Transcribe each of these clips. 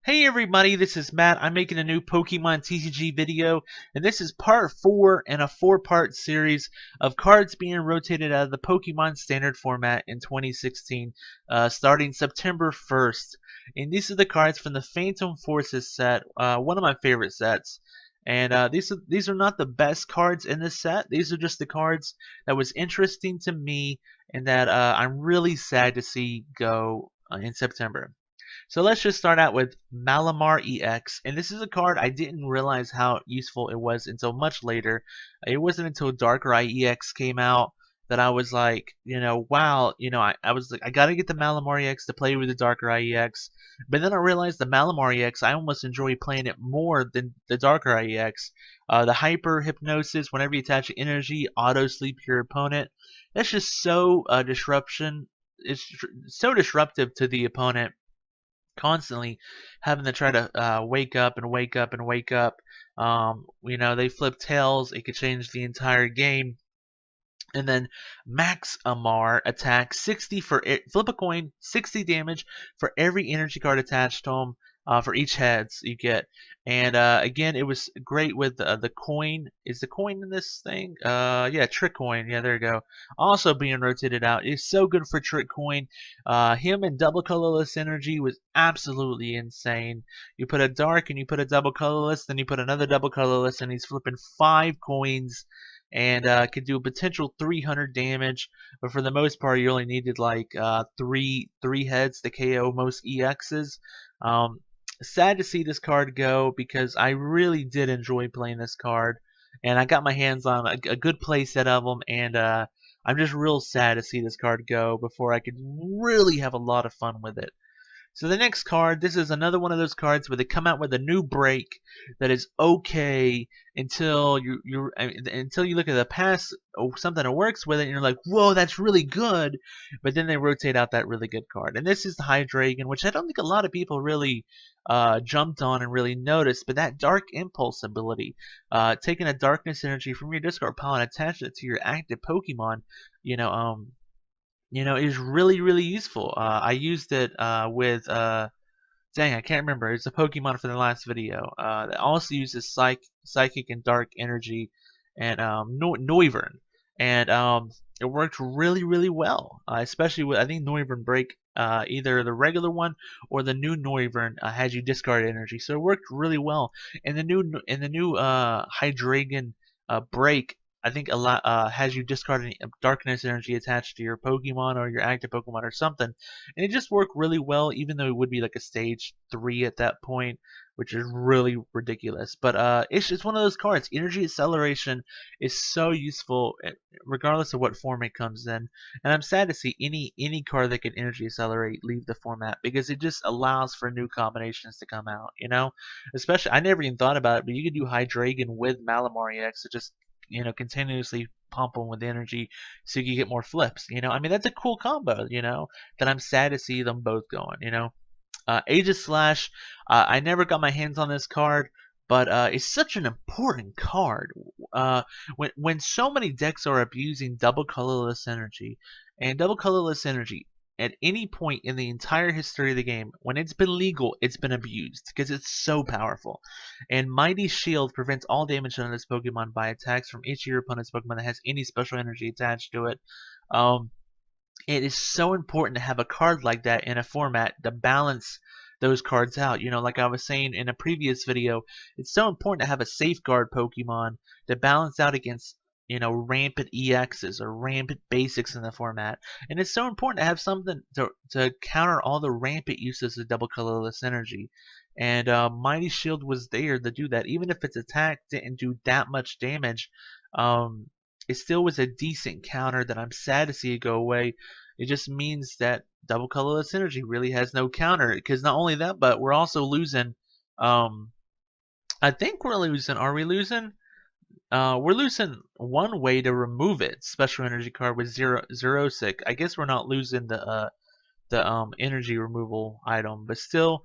Hey everybody, this is Matt. I'm making a new Pokemon TCG video, and this is part 4 in a 4-part series of cards being rotated out of the Pokemon Standard format in 2016, starting September 1st. And these are the cards from the Phantom Forces set, one of my favorite sets. And these are not the best cards in this set. These are just the cards that was interesting to me and that I'm really sad to see go in September. So let's just start out with Malamar EX, and this is a card I didn't realize how useful it was until much later. It wasn't until Darkrai EX came out that I was like, wow, I was like, I gotta get the Malamar EX to play with the Darkrai EX. But then I realized the Malamar EX, I almost enjoy playing it more than the Darkrai EX. The Hyper Hypnosis, whenever you attach energy, auto sleep your opponent. That's just so disruption. It's so disruptive to the opponent constantly having to try to wake up and wake up and wake up. They flip tails. It could change the entire game. And then Max Amar attack 60 for flip a coin, 60 damage for every energy card attached to him. For each heads you get, and again, it was great with the coin. Is the coin in this thing? Yeah, Trick Coin. Yeah, there you go. Also being rotated out. It's so good for Trick Coin. Him and double colorless energy was absolutely insane. You put a dark and you put a double colorless, then you put another double colorless, and he's flipping 5 coins and could do a potential 300 damage, but for the most part, you only needed like three heads to KO most EXs. Sad to see this card go because I really did enjoy playing this card, and I got my hands on a good play set of them, and I'm just real sad to see this card go before I could really have a lot of fun with it. So the next card, this is another one of those cards where they come out with a new break that is okay until until you look at the past something that works with it and you're like, whoa, that's really good, but then they rotate out that really good card. And this is the Hydraegon, which I don't think a lot of people really jumped on and really noticed, but that Dark Impulse ability, taking a darkness energy from your discard pile and attaching it to your active Pokemon, you know, um, is really, really useful. I used it with, dang, I can't remember. It's a Pokemon from the last video that also uses Psychic and Dark Energy and Noivern. And it worked really, really well, especially with, I think, Noivern Break. Either the regular one or the new Noivern had you discard energy, so it worked really well. And the new Hydraegon Break, I think a lot has you discard any darkness energy attached to your Pokemon or your active Pokemon or something, and it just worked really well. Even though it would be like a stage 3 at that point, which is really ridiculous. But it's just one of those cards. Energy acceleration is so useful, regardless of what form it comes in. And I'm sad to see any card that can energy accelerate leave the format because it just allows for new combinations to come out. Especially I never even thought about it, but you could do Hydraegon with Malamar EX to just continuously pump them with energy so you can get more flips. I mean, that's a cool combo, that I'm sad to see them both going. Aegis Slash, I never got my hands on this card, but it's such an important card. When so many decks are abusing double colorless energy, and double colorless energy at any point in the entire history of the game, when it's been legal, it's been abused because it's so powerful. And Mighty Shield prevents all damage on this Pokemon by attacks from each of your opponent's Pokemon that has any special energy attached to it. Um, it is so important to have a card like that in a format to balance those cards out. Like I was saying in a previous video, it's so important to have a safeguard Pokemon to balance out against rampant EXs or rampant basics in the format. And it's so important to have something to counter all the rampant uses of double colorless energy. And Mighty Shield was there to do that. Even if its attack didn't do that much damage, it still was a decent counter that I'm sad to see it go away. It just means that double colorless energy really has no counter. Because not only that, but we're also losing. I think we're losing. Are we losing? We're losing one way to remove it. Special energy card with zero sick. I guess we're not losing the energy removal item, but still,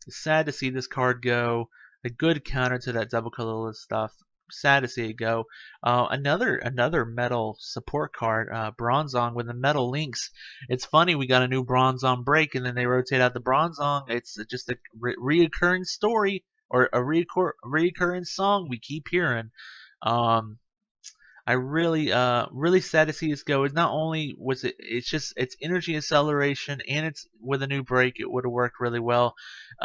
sad to see this card go. A good counter to that double colorless stuff. sad to see it go. Another metal support card, Bronzong with the metal links. It's funny, we got a new Bronzong break, and then they rotate out the Bronzong. It's just a reoccurring story, or a reoccurring song we keep hearing. Um, I really sad to see this go. It's not only was it's just it's energy acceleration, and it's with a new break, it would have worked really well.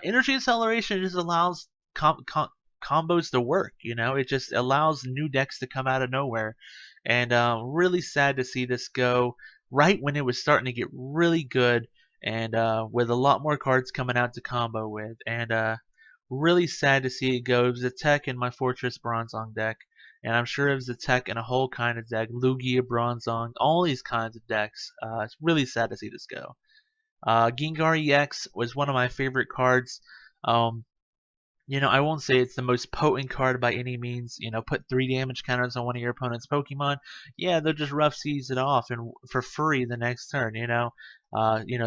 Energy acceleration just allows combos to work. It just allows new decks to come out of nowhere, and really sad to see this go right when it was starting to get really good, and with a lot more cards coming out to combo with, and really sad to see it go. It was a tech in my Fortress Bronzong deck. And I'm sure it was a tech in a whole kind of deck, Lugia, Bronzong, all these kinds of decks. It's really sad to see this go. Ginga EX was one of my favorite cards. Um, I won't say it's the most potent card by any means. Put 3 damage counters on one of your opponent's Pokemon. Yeah, they'll just rough seize it off and for free the next turn.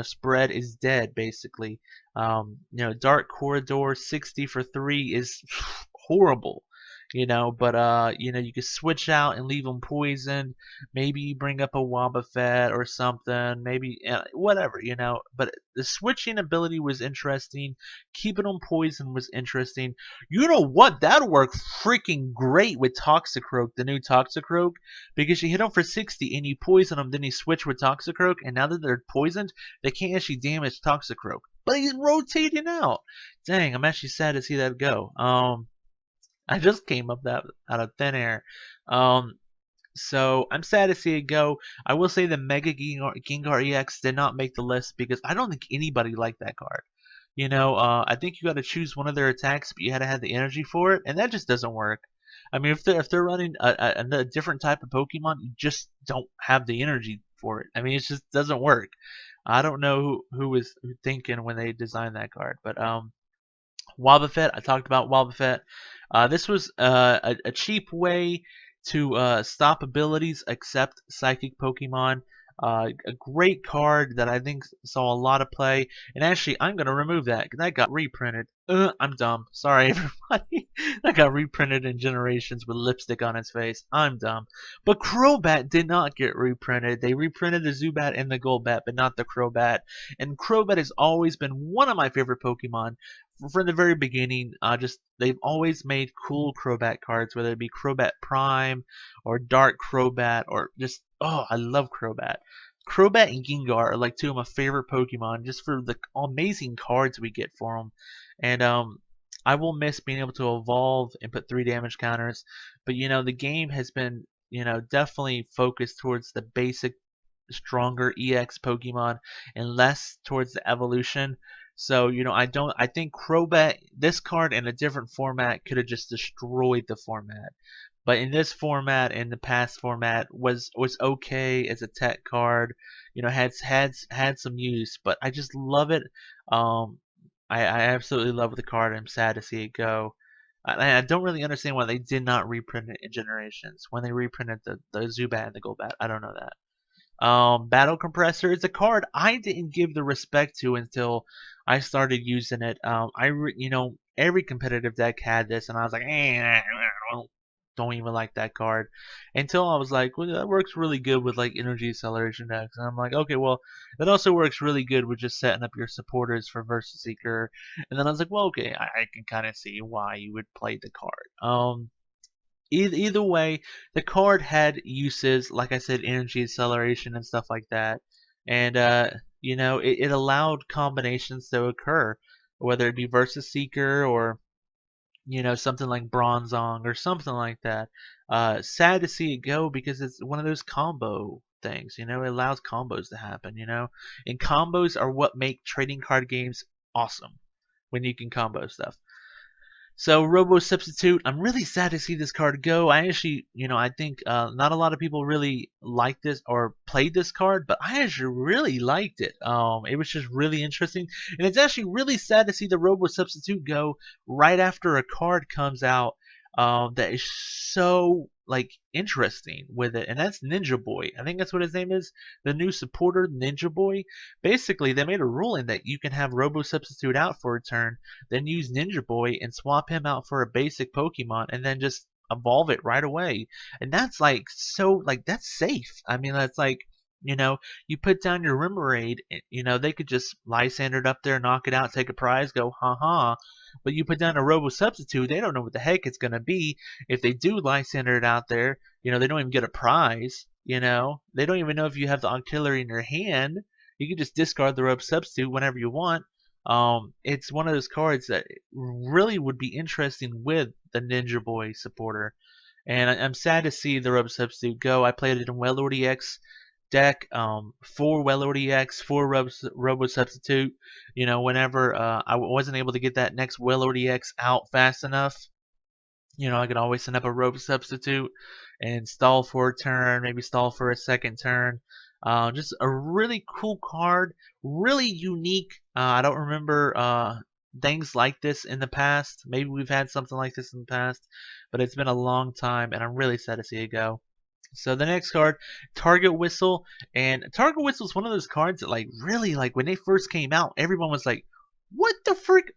Spread is dead basically. Dark Corridor 60 for 3 is horrible. But you could switch out and leave them poisoned. Maybe you bring up a Wobbuffet or something. Maybe whatever. But the switching ability was interesting. Keeping them poisoned was interesting. You know what? That worked freaking great with Toxicroak, the new Toxicroak, because you hit them for 60 and you poison them. Then you switch with Toxicroak, and now that they're poisoned, they can't actually damage Toxicroak. But he's rotating out. Dang, I'm actually sad to see that go. I just came up that out of thin air. So I'm sad to see it go. I will say the Mega Ginga EX did not make the list because I don't think anybody liked that card. I think you got to choose one of their attacks, but you had to have the energy for it, and that just doesn't work. I mean, if they're running a different type of Pokemon, you just don't have the energy for it. I mean, it just doesn't work. I don't know who was thinking when they designed that card, but Wobbuffet, I talked about Wobbuffet. This was a cheap way to stop abilities except Psychic Pokemon. A great card that I think saw a lot of play. And actually, I'm going to remove that because that got reprinted. I'm dumb. Sorry, everybody. That got reprinted in Generations with lipstick on its face. I'm dumb. But Crobat did not get reprinted. They reprinted the Zubat and the Golbat, but not the Crobat. And Crobat has always been one of my favorite Pokemon. From the very beginning, they've always made cool Crobat cards, whether it be Crobat Prime or Dark Crobat or just I love Crobat. Crobat and Ginga are like 2 of my favorite Pokemon just for the amazing cards we get for them. And I will miss being able to evolve and put 3 damage counters. But the game has been definitely focused towards the basic stronger EX Pokemon and less towards the evolution. So, I think Crobat, this card in a different format could have just destroyed the format. But in this format, in the past format, was okay as a tech card. Had some use, but I just love it. I absolutely love the card. I'm sad to see it go. I don't really understand why they did not reprint it in Generations when they reprinted the Zubat and the Golbat. I don't know that. Battle Compressor is a card I didn't give the respect to until I started using it. Every competitive deck had this, and I was like, don't even like that card. Until I was like, well, that works really good with like energy acceleration decks, and I'm like, okay, well, that also works really good with just setting up your supporters for Versus Seeker. And then I was like, well, okay, I can kind of see why you would play the card. Either way, the card had uses, like I said, energy acceleration and stuff like that. And, it allowed combinations to occur, whether it be Versus Seeker or, something like Bronzong or something like that. Sad to see it go because it's one of those combo things, it allows combos to happen, and combos are what make trading card games awesome when you can combo stuff. So Robo Substitute, I'm really sad to see this card go. I actually, I think not a lot of people really liked this or played this card, but I actually really liked it. It was just really interesting, and it's actually really sad to see the Robo Substitute go right after a card comes out that is so interesting with it, and that's Ninja Boy. I think that's what his name is, the new supporter Ninja Boy. Basically, they made a ruling that you can have Robo Substitute out for a turn, then use Ninja Boy and swap him out for a basic Pokemon, and then just evolve it right away. And that's like so like that's safe. I mean, that's like, you know, you put down your Remoraid, you know, they could just Lysander it up there, knock it out, take a prize, go ha ha. But you put down a Robo Substitute, they don't know what the heck it's gonna be. If they do Lysander it out there, you know, they don't even get a prize. You know, they don't even know if you have the Octillery in your hand. You can just discard the Robo Substitute whenever you want. It's one of those cards that really would be interesting with the Ninja Boy supporter. And I'm sad to see the Robo Substitute go. I played it in Wailord EX deck, 4 Wailord EX, 4 Robo Substitute. You know, whenever I wasn't able to get that next Wailord EX out fast enough, you know, I could always send up a Robo Substitute and stall for a turn, maybe stall for a second turn. Just a really cool card, really unique. I don't remember things like this in the past. Maybe we've had something like this in the past, but it's been a long time, and I'm really sad to see it go. So the next card, Target Whistle, and Target Whistle is one of those cards that like really like when they first came out, everyone was like, "What the frick?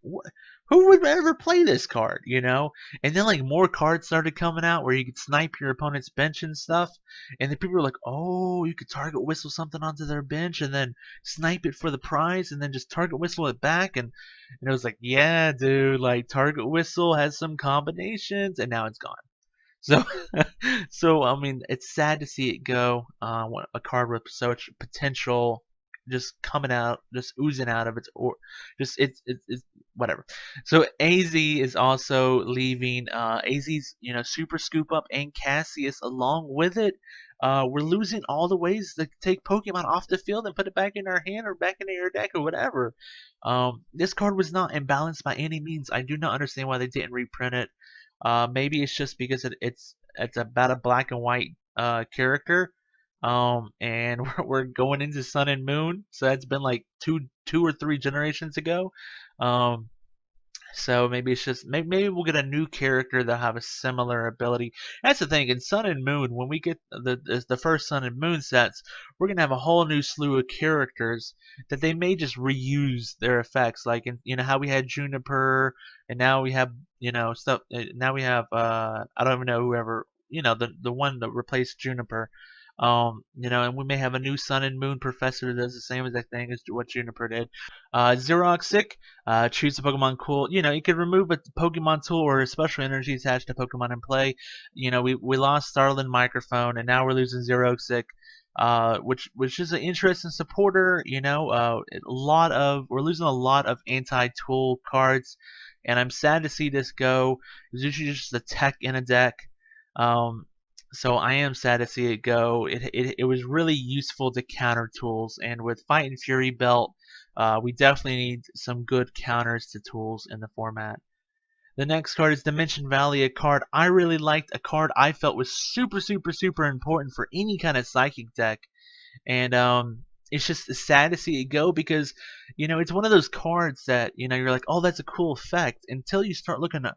Who would ever play this card?" You know? And then like more cards started coming out where you could snipe your opponent's bench and stuff, and then people were like, "Oh, you could Target Whistle something onto their bench and then snipe it for the prize, and then just Target Whistle it back." And it was like, "Yeah, dude, like Target Whistle has some combinations," and now it's gone. So, so I mean, it's sad to see it go. A card with such potential, just coming out, just oozing out of its, or just it's whatever. So AZ is also leaving. AZ's Super Scoop Up and Cassius along with it. We're losing all the ways to take Pokemon off the field and put it back in our hand or back into your deck or whatever. This card was not imbalanced by any means. I do not understand why they didn't reprint it. Maybe it's just because it's about a black and white character, and we're going into Sun and Moon, so that's been like two or three generations ago. Um, so maybe it's just maybe we'll get a new character that'll have a similar ability. That's the thing in Sun and Moon. When we get the first Sun and Moon sets, we're gonna have a whole new slew of characters that they may just reuse their effects. Like how we had Juniper, and now we have stuff. Now we have I don't even know whoever the one that replaced Juniper. And we may have a new Sun and Moon professor that does the same exact thing as what Juniper did. Oxic, choose a Pokemon cool. You can remove a Pokemon tool or a special energy attached to Pokemon in play. We lost Starland Microphone, and now we're losing Oxic. Which is an interesting supporter. We're losing a lot of anti-tool cards, and I'm sad to see this go. It's usually just a tech in a deck. So I am sad to see it go. It was really useful to counter tools, and with Fight and Fury Belt, we definitely need some good counters to tools in the format. The next card is Dimension Valley, a card I really liked, a card I felt was super, super, super important for any kind of Psychic deck. And it's just sad to see it go because, it's one of those cards that, you're like, oh, that's a cool effect, until you start looking at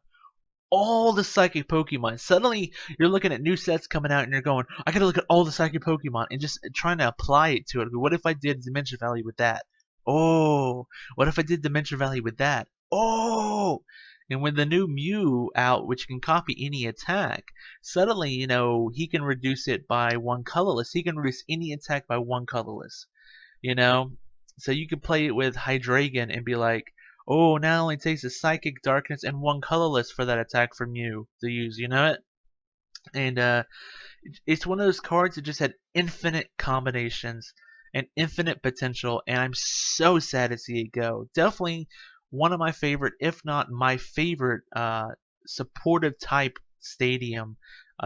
all the Psychic Pokemon. Suddenly, you're looking at new sets coming out and you're going, I gotta look at all the Psychic Pokemon and just trying to apply it to it. What if I did Dimension Valley with that? Oh, what if I did Dimension Valley with that? Oh! And with the new Mew out, which can copy any attack, suddenly, he can reduce it by one colorless. He can reduce any attack by one colorless. So you could play it with Hydraegon and be like, oh, now it only takes a Psychic Darkness and one colorless for that attack from you to use, it? And it's one of those cards that just had infinite combinations and infinite potential, and I'm so sad to see it go. Definitely one of my favorite, if not my favorite, supportive type stadium.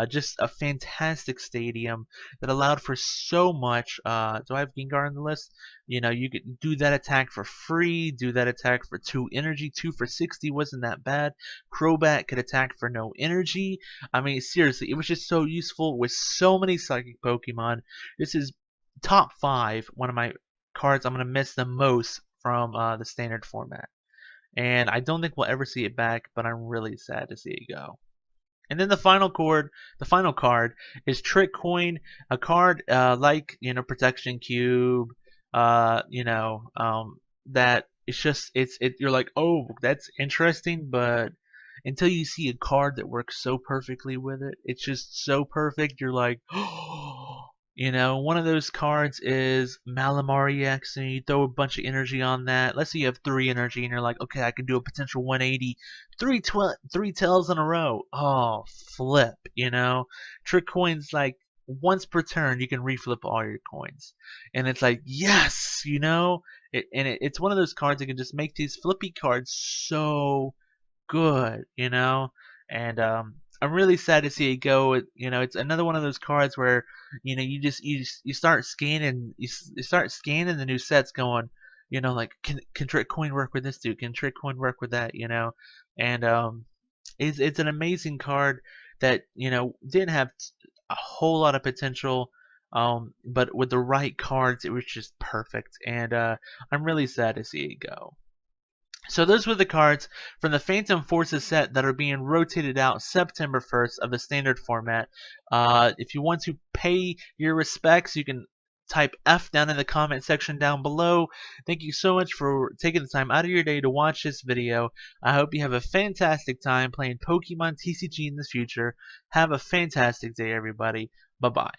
Just a fantastic stadium that allowed for so much. Do I have Gengar on the list? You could do that attack for free, do that attack for 2 energy, 2 for 60 wasn't that bad. Crobat could attack for no energy. I mean, seriously, it was just so useful with so many Psychic Pokemon. This is top 5, one of my cards I'm going to miss the most from the standard format. And I don't think we'll ever see it back, but I'm really sad to see it go. And then the final card is Trick Coin, a card like Protection Cube, that it's just you're like, oh, that's interesting, but until you see a card that works so perfectly with it. It's just so perfect. You're like, oh. You know, one of those cards is Malamar EX, and you throw a bunch of energy on that. Let's say you have 3 energy, and you're like, okay, I can do a potential 180, three tails in a row. Oh, flip, you know. Trick coins, like, once per turn, you can reflip all your coins. And it's like, yes, you know. It's one of those cards that can just make these flippy cards so good, you know. And I'm really sad to see it go. You know, it's another one of those cards where you know you start scanning you start scanning the new sets, going, you know, like can Trick Coin work with this dude? Can Trick Coin work with that? You know, and it's an amazing card that you know didn't have a whole lot of potential. But with the right cards, it was just perfect, and I'm really sad to see it go. So those were the cards from the Phantom Forces set that are being rotated out September 1st of the standard format. If you want to pay your respects, you can type F down in the comment section down below. Thank you so much for taking the time out of your day to watch this video. I hope you have a fantastic time playing Pokemon TCG in the future. Have a fantastic day, everybody. Bye-bye.